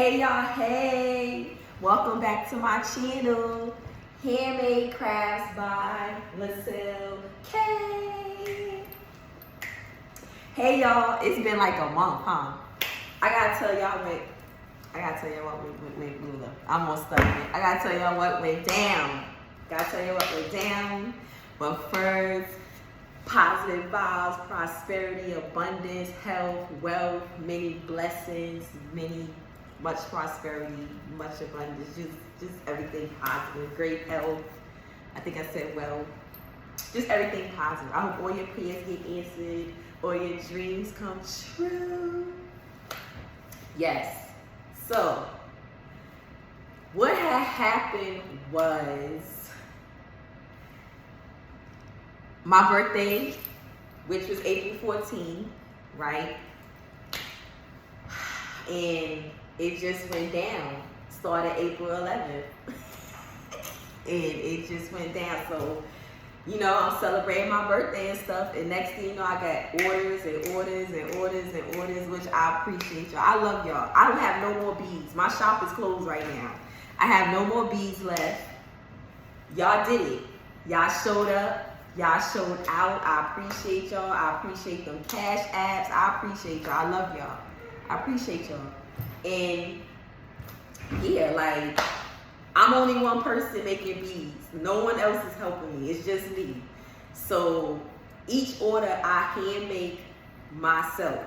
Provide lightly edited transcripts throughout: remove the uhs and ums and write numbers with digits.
Hey y'all, hey! Welcome back to my channel, Handmade Crafts by LaCilKeitt. Hey y'all, it's been like a month, huh? I gotta tell y'all what I'm gonna study it. I gotta tell y'all what went down. But first, positive vibes, prosperity, abundance, health, wealth, many blessings, much prosperity, much abundance, just everything positive, great health. I think I said well, just everything positive. I hope all your prayers get answered, all your dreams come true. Yes. So, what had happened was my birthday, which was April 14th, right? And it just went down. Started April 11th. And it just went down. So, you know, I'm celebrating my birthday and stuff. And next thing you know, I got orders and orders and orders and orders, which I appreciate y'all. I love y'all. I don't have no more beads. My shop is closed right now. I have no more beads left. Y'all did it. Y'all showed up. Y'all showed out. I appreciate y'all. I appreciate them cash apps. I appreciate y'all. I love y'all. I appreciate y'all. And yeah, like, I'm only one person making beads. No one else is helping me. It's just me. So each order I hand make myself.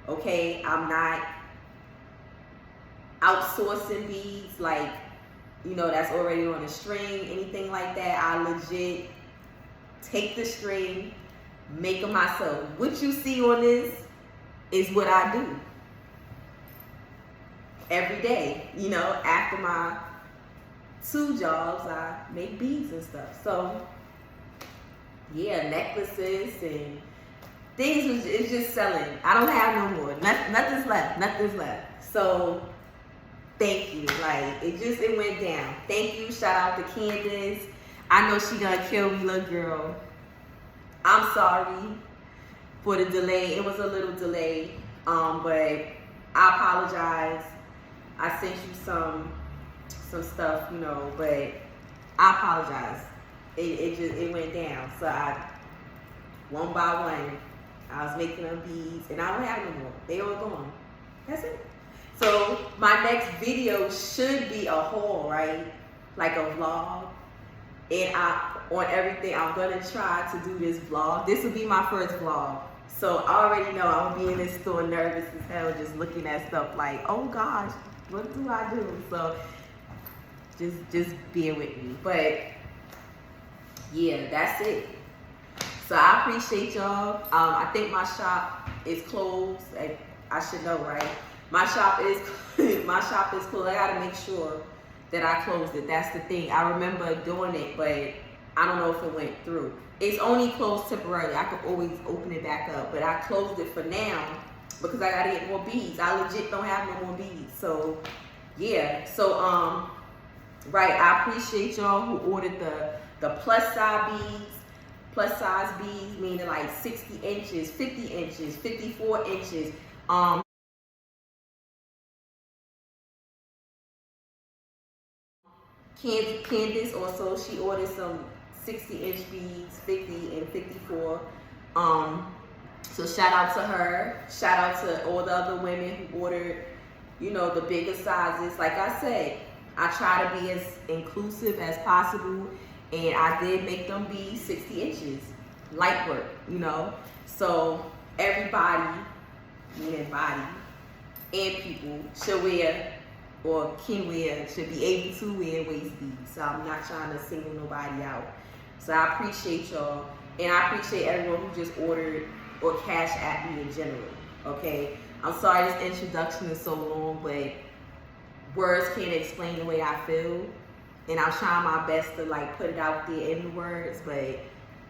Okay? I'm not outsourcing beads like, you know, that's already on a string, anything like that. I legit take the string, make them myself. What you see on this is what I do every day. You know, after my 2 jobs, I make beads and stuff. So yeah, necklaces and things is just selling. I don't have no more. Nothing's left. So thank you. Like, it went down. Thank you. Shout out to Candace. I know she gonna kill me, little girl. I'm sorry for the delay. It was a little delay, but I apologize. I sent you some stuff, you know, but I apologize. It went down. So one by one, I was making them beads, and I don't have no more. They all gone. That's it. So my next video should be a haul, right? Like a vlog. And on everything, I'm gonna try to do this vlog. This will be my first vlog. So I already know I'm gonna be in this store nervous as hell, just looking at stuff like, oh gosh, what do I do? So just bear with me. But yeah, that's it. So I appreciate y'all. I think my shop is closed. I should know, right? My shop is closed. I gotta make sure that I closed it. That's the thing. I remember doing it, but I don't know if it went through. It's only closed temporarily. I could always open it back up, but I closed it for now because I gotta get more beads. I legit don't have no more beads. So yeah. So right, I appreciate y'all who ordered the plus size beads, meaning like 60 inches, 50 inches, 54 inches. Candace also, she ordered some 60-inch beads, 50 and 54. So shout out to her. Shout out to all the other women who ordered, you know, the bigger sizes. Like I said, I try to be as inclusive as possible, and I did make them be 60 inches. Light work, you know. So everybody, meaning body and people, should wear or can wear, should be able to wear waist beads. So I'm not trying to single nobody out. So I appreciate y'all, and I appreciate everyone who just ordered or cash at me in general, okay? I'm sorry this introduction is so long, but words can't explain the way I feel, and I'm trying my best to like put it out there in the words, but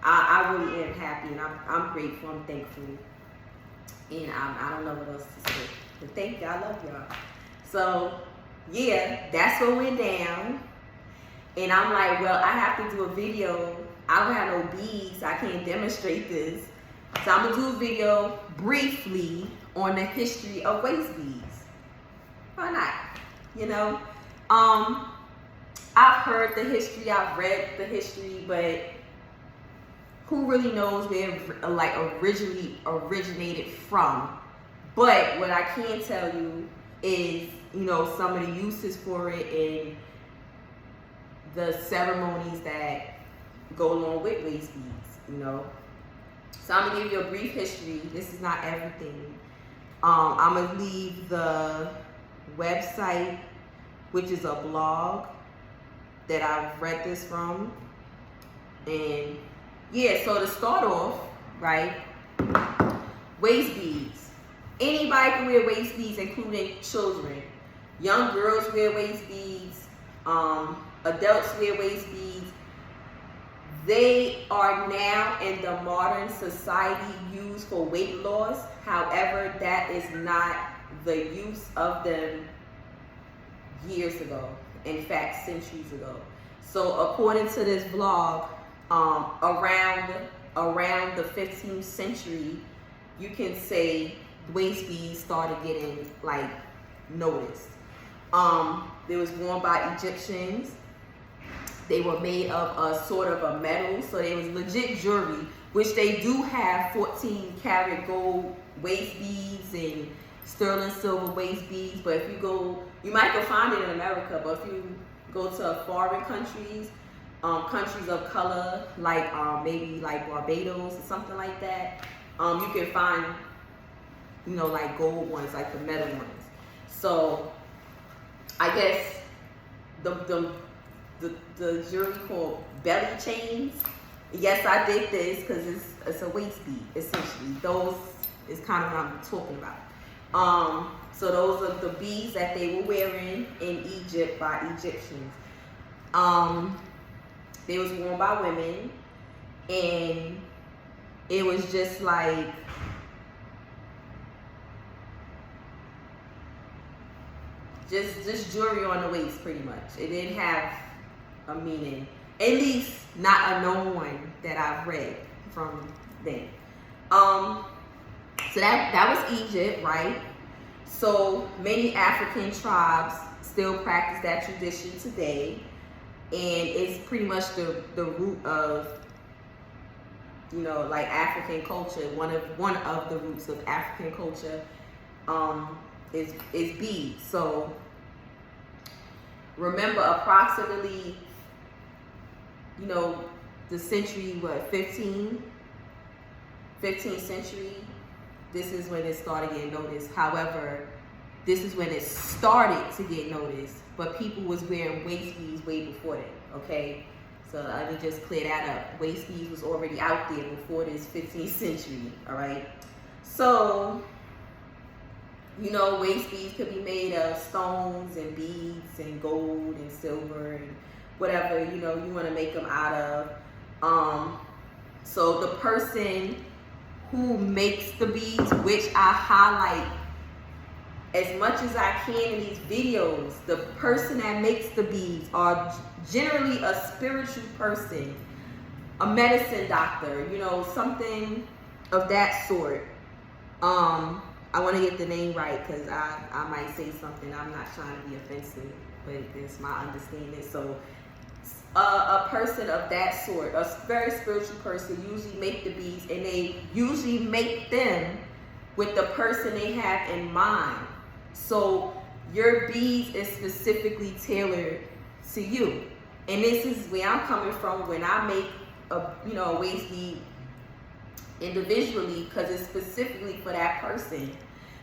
I really am happy, and I'm grateful, I'm thankful, and I don't know what else to say. But thank you, I love y'all. So yeah, that's what went down. And I'm like, well, I have to do a video. I don't have no beads. I can't demonstrate this. So I'm gonna do a video briefly on the history of waist beads. Why not? you know. I've heard the history, I've read the history, but who really knows where like originally originated from? But what I can tell you is, you know, some of the uses for it and the ceremonies that go along with waist beads, you know. So I'm gonna give you a brief history. This is not everything. I'm gonna leave the website, which is a blog that I've read this from. And yeah, so to start off, right, waist beads. Anybody can wear waist beads, including children. Young girls wear waist beads. Adults wear waist beads. They are now in the modern society used for weight loss. However, that is not the use of them years ago. In fact, centuries ago. So according to this blog, around the 15th century, you can say waist beads started getting like noticed. They was worn by Egyptians. They were made of a sort of a metal, so they was legit jewelry, which they do have 14 karat gold waist beads and sterling silver waist beads. But if you go, you might go find it in America, but if you go to foreign countries, countries of color, like maybe like Barbados or something like that, you can find, you know, like gold ones, like the metal ones. So I guess the jewelry called belly chains. Yes, I did this because it's a waist bead essentially. Those is kind of what I'm talking about. So those are the beads that they were wearing in Egypt by Egyptians. They was worn by women, and it was just like just jewelry on the waist, pretty much. It didn't have a meaning, at least not a known one that I've read from then. So that was Egypt, right? So many African tribes still practice that tradition today, and it's pretty much the root of, you know, like African culture. One of the roots of African culture is beads. So remember, approximately, you know, the century, what, 15th century, this is when it started getting noticed. However, this is when it started to get noticed, but people was wearing waist beads way before that, okay? So let me just clear that up. Waist beads was already out there before this 15th century, all right? So, you know, waist beads could be made of stones and beads and gold and silver and whatever, you know, you want to make them out of. So the person who makes the beads, which I highlight as much as I can in these videos, the person that makes the beads are generally a spiritual person, a medicine doctor, you know, something of that sort. I want to get the name right because I might say something. I'm not trying to be offensive, but it's my understanding. So a person of that sort, a very spiritual person, usually make the beads, and they usually make them with the person they have in mind. So your beads is specifically tailored to you. And this is where I'm coming from when I make a waist bead individually, because it's specifically for that person.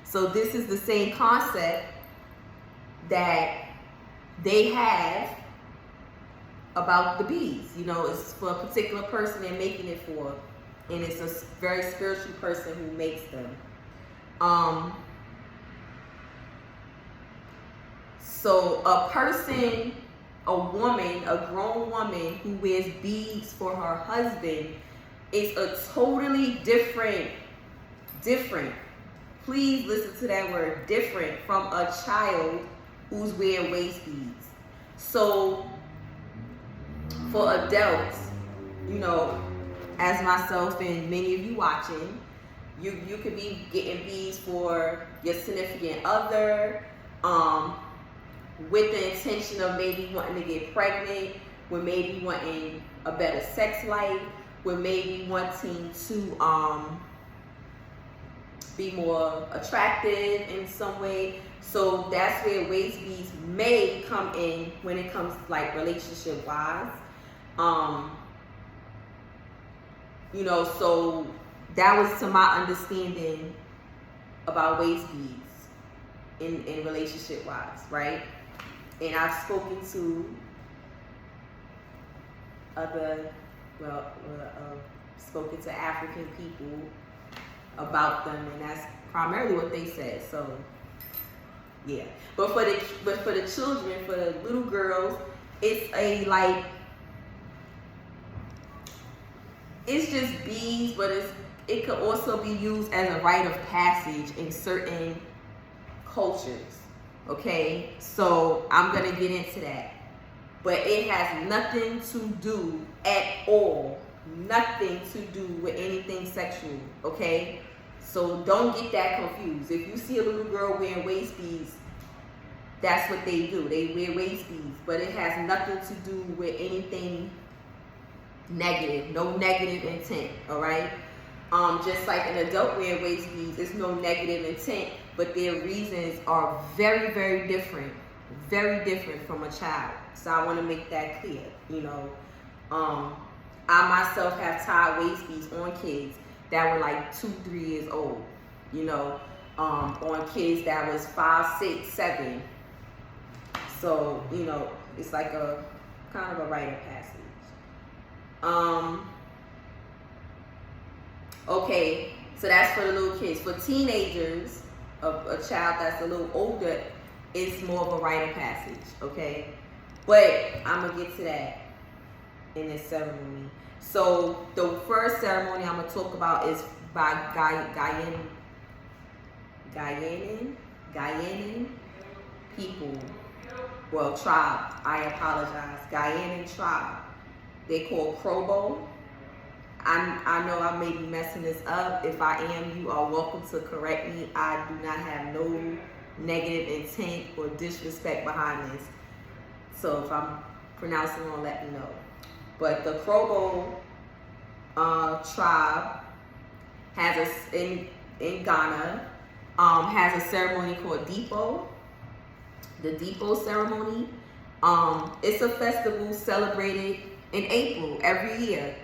So this is the same concept that they have about the beads. You know, it's for a particular person they're making it for, and it's a very spiritual person who makes them. So a person, a woman, a grown woman who wears beads for her husband is a totally different, please listen to that word, different, from a child who's wearing waist beads. So for adults, you know, as myself and many of you watching, you could be getting beads for your significant other, with the intention of maybe wanting to get pregnant, with maybe wanting a better sex life, with maybe wanting to be more attractive in some way. So that's where waist beads may come in when it comes like relationship wise. You know, so that was to my understanding about waist beads in relationship wise, right? And I've spoken to spoken to African people about them, and that's primarily what they said. So yeah, but for the children, for the little girls, it's a like, it's just beads, but it could also be used as a rite of passage in certain cultures. Okay, so I'm gonna get into that, but it has nothing to do at all, nothing to do with anything sexual. Okay, so don't get that confused. If you see a little girl wearing waist beads, that's what they do. They wear waist beads, but it has nothing to do with anything negative, no negative intent. All right, just like an adult wearing waist beads, there's no negative intent, but their reasons are very, very different from a child. So I want to make that clear. You know, I myself have tied waist beads on kids that were like 2, 3 years old. You know, on kids that was 5, 6, 7. So you know, it's like a kind of a rite of passage. Okay, so that's for the little kids. For teenagers, a child that's a little older, it's more of a rite of passage, okay? But I'm gonna get to that in this ceremony. So the first ceremony I'm gonna talk about is by Guyanan people, well, tribe, I apologize, Guyanan tribe. They call Crobo. I know I may be messing this up. If I am, you are welcome to correct me. I do not have no negative intent or disrespect behind this. So if I'm pronouncing wrong, let me know. But the Crobo tribe has in Ghana has a ceremony called Dipo. The Dipo ceremony. It's a festival celebrated in April every year.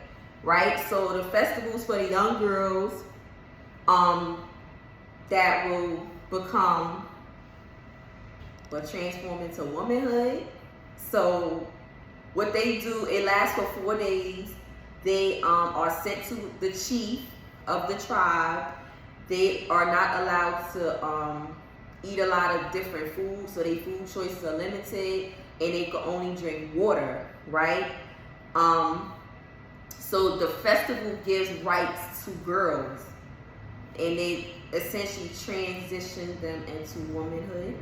Right, so the festivals for the young girls that will transform into womanhood. So what they do, it lasts for 4 days. They are sent to the chief of the tribe. They are not allowed to eat a lot of different foods, so their food choices are limited, and they can only drink water, right? So the festival gives rights to girls, and they essentially transition them into womanhood.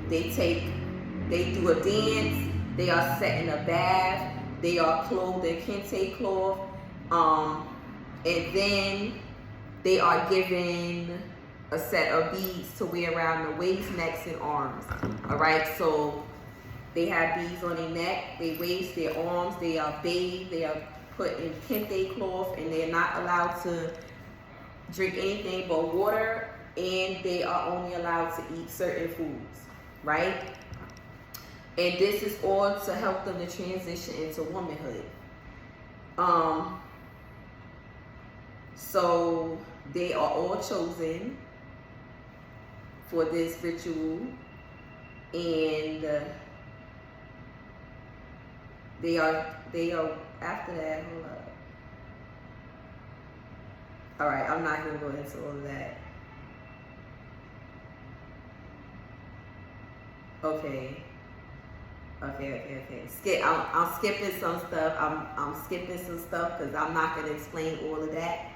They do a dance, they are set in a bath, they are clothed in kente cloth, and then they are given a set of beads to wear around the waist, necks, and arms. All right, so they have beads on their neck, their waist, their arms. They are bathed. They are put in kente cloth, and they're not allowed to drink anything but water, and they are only allowed to eat certain foods, right? And this is all to help them to transition into womanhood. So they are all chosen for this ritual, and they are after that. Hold up. All right, I'm not gonna go into all of that. Okay. I'm skipping some stuff. I'm skipping some stuff because I'm not gonna explain all of that.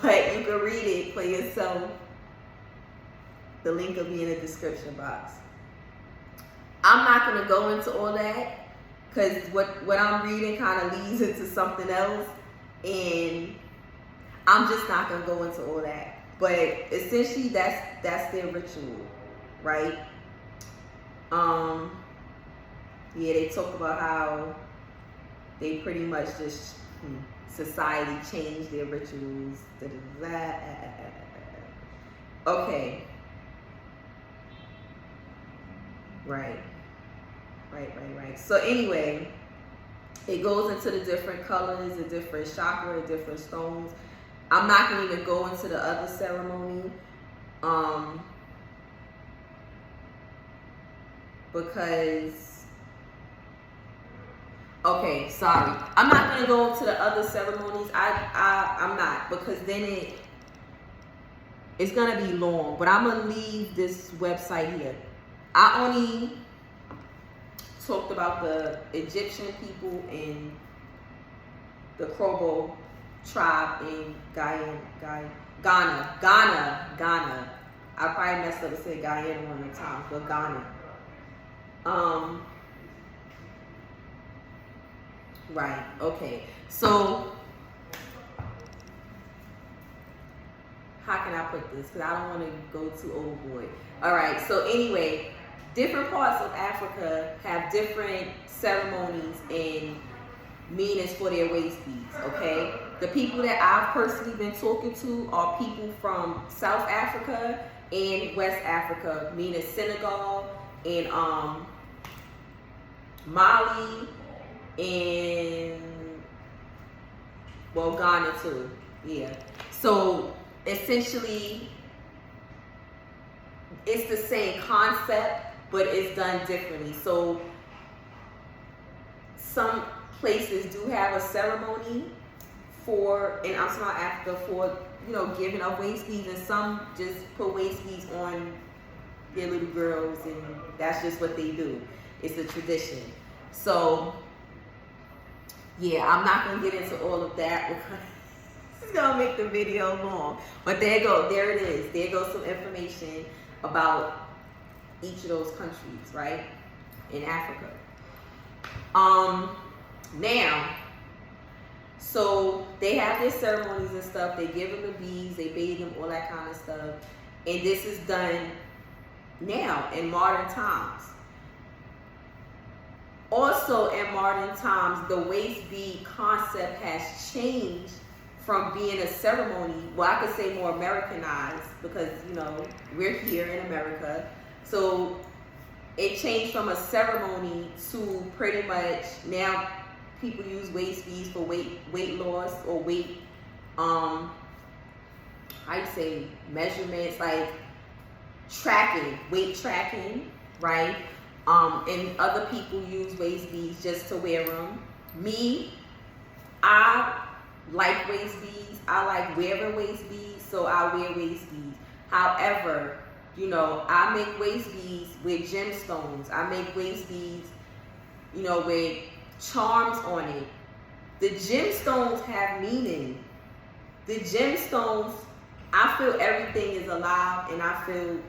But you can read it for yourself. The link will be in the description box. I'm not gonna go into all that, because what I'm reading kind of leads into something else, and I'm just not gonna go into all that. But essentially, that's their ritual, right? Yeah, they talk about how they pretty much just society changed their rituals. Okay. Right. So anyway, it goes into the different colors, the different chakra, the different stones. I'm not gonna even go into the other ceremony, because, okay, sorry, I'm not gonna go into the other ceremonies. I'm not, because then it's gonna be long. But I'm gonna leave this website here. I only talked about the Egyptian people and the Krobo tribe in Ghana. I probably messed up and said Guyana one of the times, but Ghana. Right, okay. So, how can I put this? Because I don't want to go too overboard. All right, so anyway, different parts of Africa have different ceremonies and meanings for their waist beads, okay? The people that I've personally been talking to are people from South Africa and West Africa, meaning Senegal and Mali and, well, Ghana too, yeah. So essentially, it's the same concept, but it's done differently. So some places do have a ceremony for, in Africa, for, you know, giving up waist beads, and some just put waist beads on their little girls, and that's just what they do. It's a tradition. So yeah, I'm not gonna get into all of that because it's gonna make the video long. But there it is. There goes some information about each of those countries, right, in Africa. Now, so they have their ceremonies and stuff. They give them the beads, they bathe them, all that kind of stuff. And this is done now in modern times. Also in modern times, the waist bead concept has changed from being a ceremony, well, I could say more Americanized, because, you know, we're here in America. So it changed from a ceremony to pretty much now people use waist beads for weight loss or weight, I'd say measurements, like tracking, weight tracking, right? And other people use waist beads just to wear them. Me, I like waist beads. I like wearing waist beads, so I wear waist beads. However, you know, I make waist beads with gemstones. I make waist beads, you know, with charms on it. The gemstones have meaning. The gemstones, I feel everything is alive, and I feel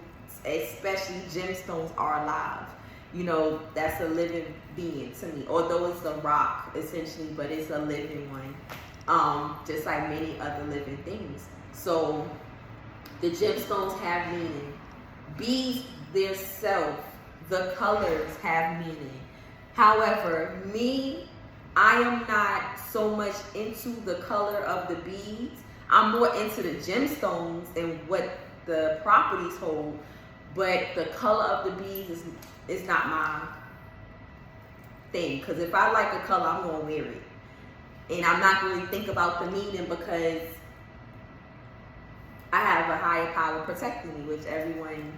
especially gemstones are alive. You know, that's a living being to me. Although it's a rock, essentially, but it's a living one. Just like many other living things. So the gemstones have meaning. Beads themselves, the colors have meaning. However, me, I am not so much into the color of the beads. I'm more into the gemstones and what the properties hold. But the color of the beads is not my thing. Because if I like a color, I'm going to wear it. And I'm not going to think about the meaning, because I have a higher power protecting me, which everyone,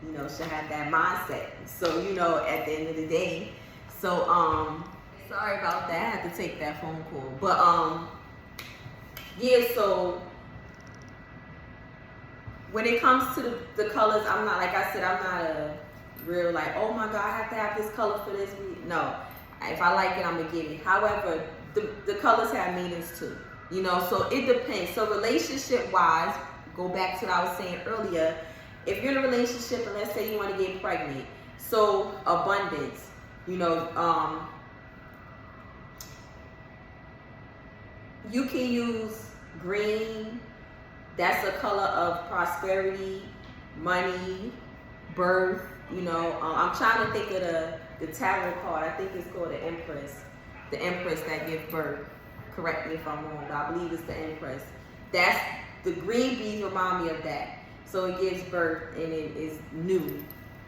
you know, should have that mindset. So, you know, at the end of the day. So, sorry about that. I had to take that phone call. But, yeah, so when it comes to the colors, I'm not, like I said, I'm not a real, like, oh my God, I have to have this color for this. No. If I like it, I'm going to get it. However, the colors have meanings too. You know, so it depends. So relationship-wise, go back to what I was saying earlier. If you're in a relationship and let's say you want to get pregnant, so abundance, you know, you can use green. That's a color of prosperity, money, birth, You know, I'm trying to think of the tarot card. I think it's called the Empress. The Empress that gives birth. Correct me if I'm wrong, but I believe it's the Empress. That's the green beads remind me of that. So it gives birth and it is new.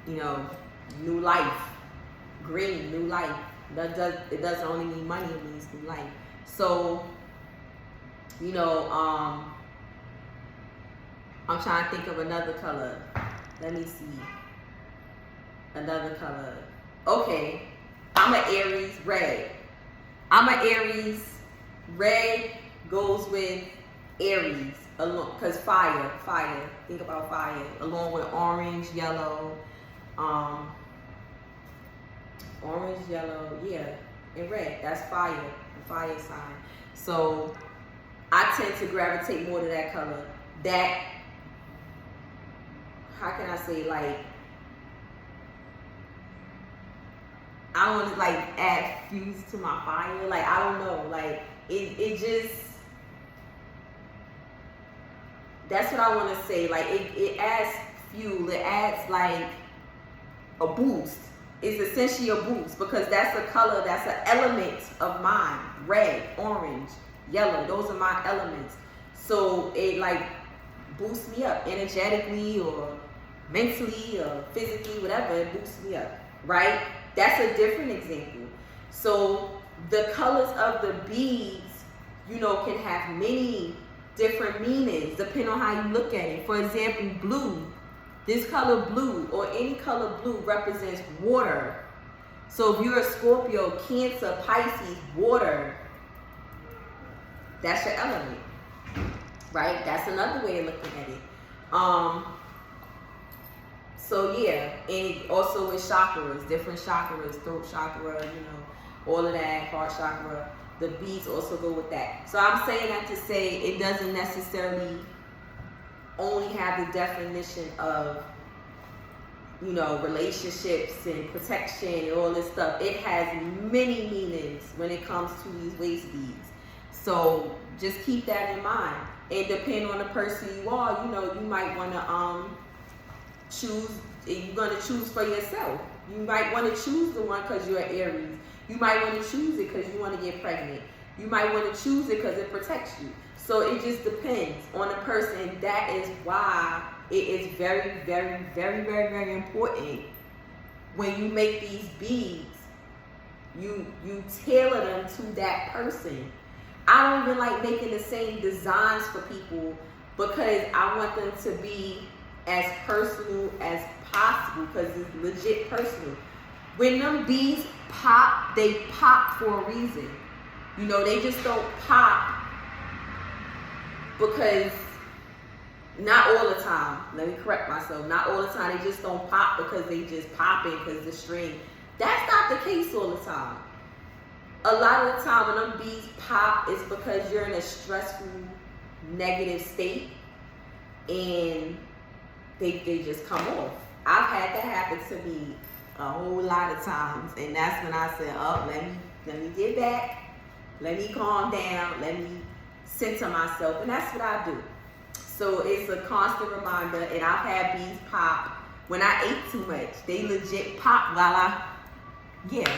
You know, new life. Green, new life. It doesn't only mean money, it means new life. So, you know, I'm trying to think of another color. Let me see. Another color. Okay. I'm an Aries, red. I'm an Aries. Red goes with Aries. Along, because fire. Think about fire. Along with orange, yellow, orange, yellow, yeah, and red. That's fire, the fire sign. So I tend to gravitate more to that color. That, how can I say, like, I don't want to like add fuse to my fire. Like, I don't know. Like, it just, that's what I want to say. Like, it adds fuel. It adds like a boost. It's essentially a boost because that's a color, that's an element of mine. Red, orange, yellow, those are my elements. So it like boosts me up energetically or mentally or physically, whatever, it boosts me up, right? That's a different example. So the colors of the beads, you know, can have many different meanings depending on how you look at it. For example, blue. This color blue or any color blue represents water. So if you're a Scorpio, Cancer, Pisces, water, that's your element, right? That's another way of looking at it. So yeah, and also with chakras, different chakras, throat chakra, you know, all of that, heart chakra. The beads also go with that. So I'm saying that to say it doesn't necessarily only have the definition of, you know, relationships and protection and all this stuff. It has many meanings when it comes to these waist beads. So just keep that in mind. And depending on the person you are, you know, you might want to choose, you're going to choose for yourself. You might want to choose the one because you're an Aries. You might want to choose it because you want to get pregnant. You might want to choose it because it protects you. So it just depends on the person. That is why it is very, very, very, very, very important when you make these beads, you tailor them to that person. I don't even like making the same designs for people because I want them to be as personal as possible because it's legit personal. When them beads pop, they pop for a reason. You know, they just don't pop because, not all the time, let me correct myself, not all the time, they just don't pop because they just pop it because the string. That's not the case all the time. A lot of the time when them beads pop, it's because you're in a stressful, negative state and they just come off. I've had that happen to me a whole lot of times, and that's when I said, oh, let me get back, let me calm down, let me center myself, and that's what I do. So it's a constant reminder, and I've had beads pop when I ate too much. They legit pop while yeah.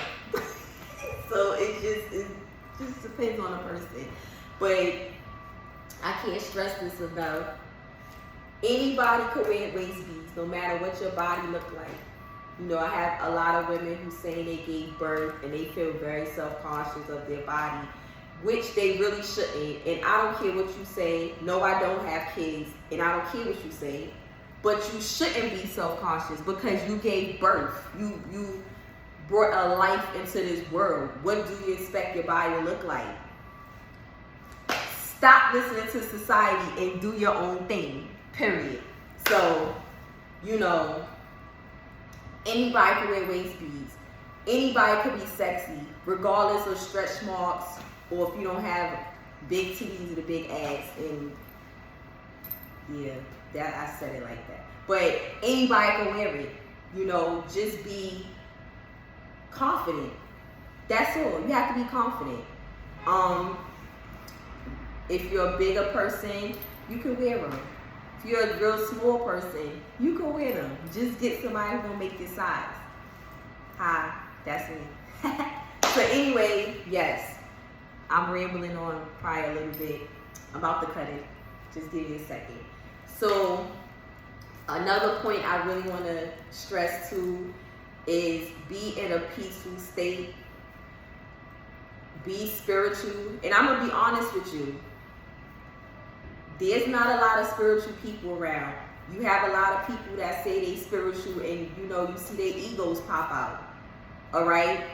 So it just depends on the person. But I can't stress this enough. Anybody could wear waist beads, no matter what your body look like. You know, I have a lot of women who say they gave birth and they feel very self-conscious of their body, which they really shouldn't. And I don't care what you say. No, I don't have kids, and I don't care what you say. But you shouldn't be self-conscious because you gave birth. You brought a life into this world. What do you expect your body to look like? Stop listening to society and do your own thing, period. So, you know, anybody can wear waist beads. Anybody could be sexy, regardless of stretch marks or if you don't have big titties or the big ass. And yeah, that I said it like that. But anybody can wear it. You know, just be confident. That's all. You have to be confident. If you're a bigger person, you can wear them. If you're a real small person, you can wear them. Just get somebody who's gonna make your size. Hi, that's me. So anyway, yes, I'm rambling on probably a little bit about the cutting. Just give me a second. So another point I really want to stress too is be in a peaceful state. Be spiritual. And I'm going to be honest with you. There's not a lot of spiritual people around. You have a lot of people that say they spiritual and you know, you see their egos pop out. Alright?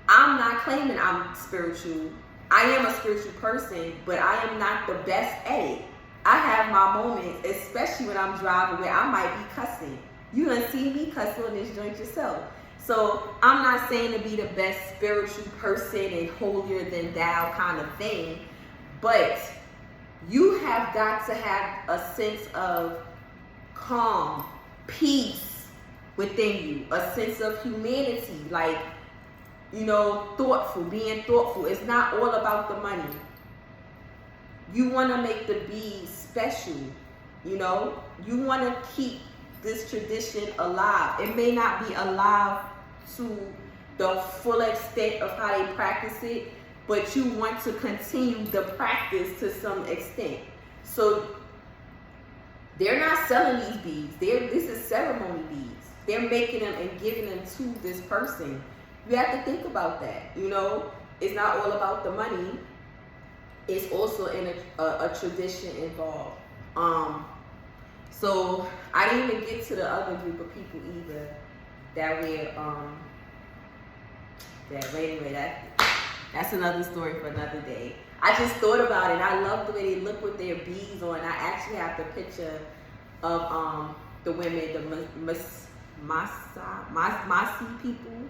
I'm not claiming I'm spiritual. I am a spiritual person, but I am not the best at it. I have my moments, especially when I'm driving, where I might be cussing. You done see me cuss on this joint yourself. So I'm not saying to be the best spiritual person and holier than thou kind of thing, but you have got to have a sense of calm, peace within you, a sense of humanity, like, you know, being thoughtful. It's not all about the money. You want to make the beads special, you know? You want to keep this tradition alive. It may not be alive to the full extent of how they practice it, but you want to continue the practice to some extent. So they're not selling these beads. This is ceremony beads. They're making them and giving them to this person. You have to think about that, you know? It's not all about the money. It's also in a tradition involved. So I didn't even get to the other group of people either that wear that's another story for another day. I just thought about it. I love the way they look with their beads on. I actually have the picture of the women, the Masi people.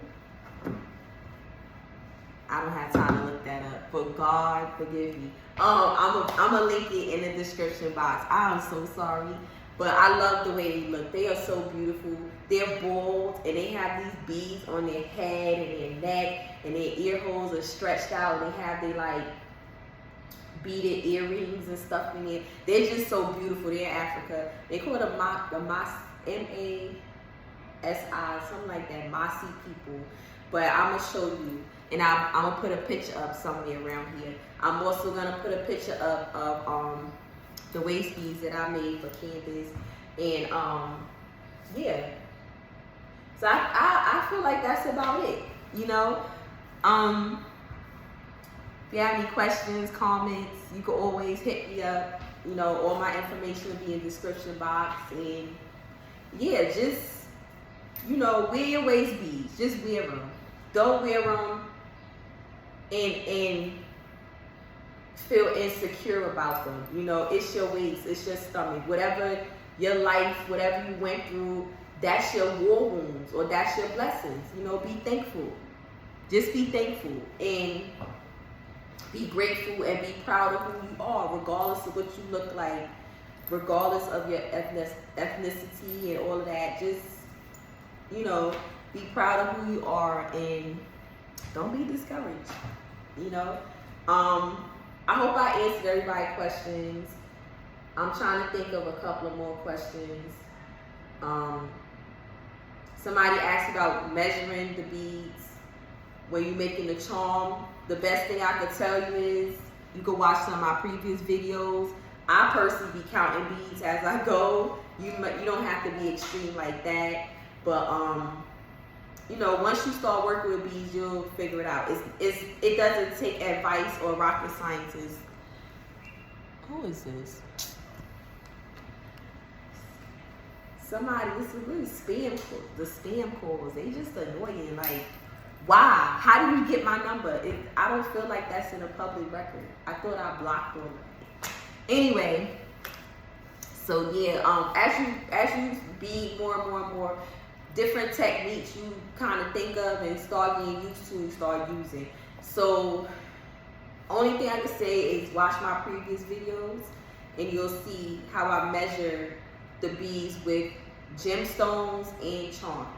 I don't have time to look that up. But God forgive me. I'm gonna link it in the description box. I'm so sorry. But I love the way they look. They are so beautiful. They're bald and they have these beads on their head and their neck, and their ear holes are stretched out. And they have their like beaded earrings and stuff in there. They're just so beautiful. They're in Africa. They call them M-A-S-I, something like that, Masi people. But I'm gonna show you. And I'm gonna put a picture up somewhere around here. I'm also gonna put a picture up of the waist beads that I made for Candace. And yeah. So I feel like that's about it, you know. If you have any questions, comments, you can always hit me up. You know, all my information will be in the description box. And yeah, just, you know, wear your waist beads. Just wear them. Don't wear them and feel insecure about them. You know, it's your waist, it's your stomach. Whatever your life, whatever you went through, that's your war wounds or that's your blessings. You know, be thankful. Just be thankful and be grateful and be proud of who you are, regardless of what you look like, regardless of your ethnicity and all of that. Just, you know, be proud of who you are and don't be discouraged, you know. I hope I answered everybody's questions. I'm trying to think of a couple of more questions. Somebody asked about measuring the beads when you're making the charm. The best thing I could tell you is you can watch some of my previous videos. I personally be counting beads as I go. You don't have to be extreme like that, but you know, once you start working with beads, you'll figure it out. It doesn't take advice or rocket scientists. Who is this? Somebody, this is really spam. The spam calls, they just annoying. Like, why? How do you get my number? I don't feel like that's in a public record. I thought I blocked them. Anyway, so yeah, as you bead more and more, different techniques you kind of think of and start getting used to and start using. So only thing I can say is watch my previous videos and you'll see how I measure the beads with gemstones and charms.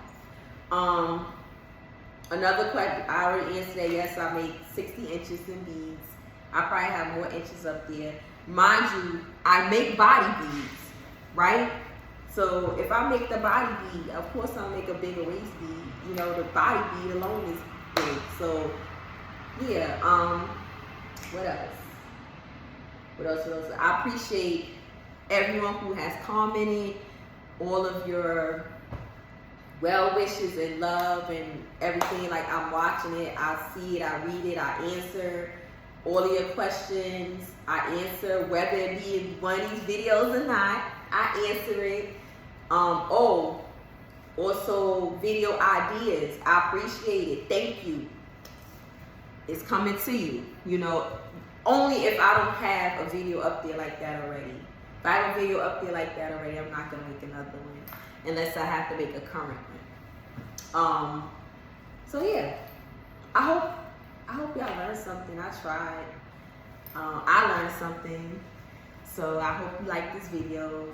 Another question, I already answered that. Yes, I make 60 inches in beads. I probably have more inches up there. Mind you, I make body beads. right? So if I make the body bead, of course I'll make a bigger waist bead. You know, the body bead alone is big. So yeah, what else? What else? I appreciate everyone who has commented, all of your well wishes and love and everything. Like, I'm watching it, I see it, I read it, I answer all of your questions. I answer, whether it be in one of these videos or not, I answer it. Oh, also video ideas, I appreciate it. Thank you. It's coming to you, you know, only if I don't have a video up there like that already. If I have a video up there like that already, I'm not gonna make another one unless I have to make a current one. So yeah, I hope y'all learned something. I tried. I learned something. So I hope you like this video.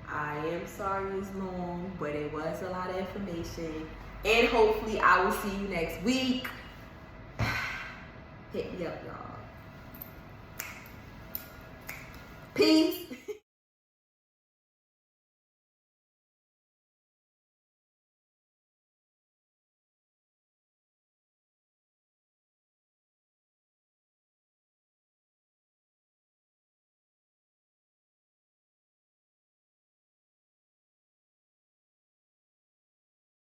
I am sorry it was long, but it was a lot of information. And hopefully I will see you next week. Hit me up, y'all. Peace.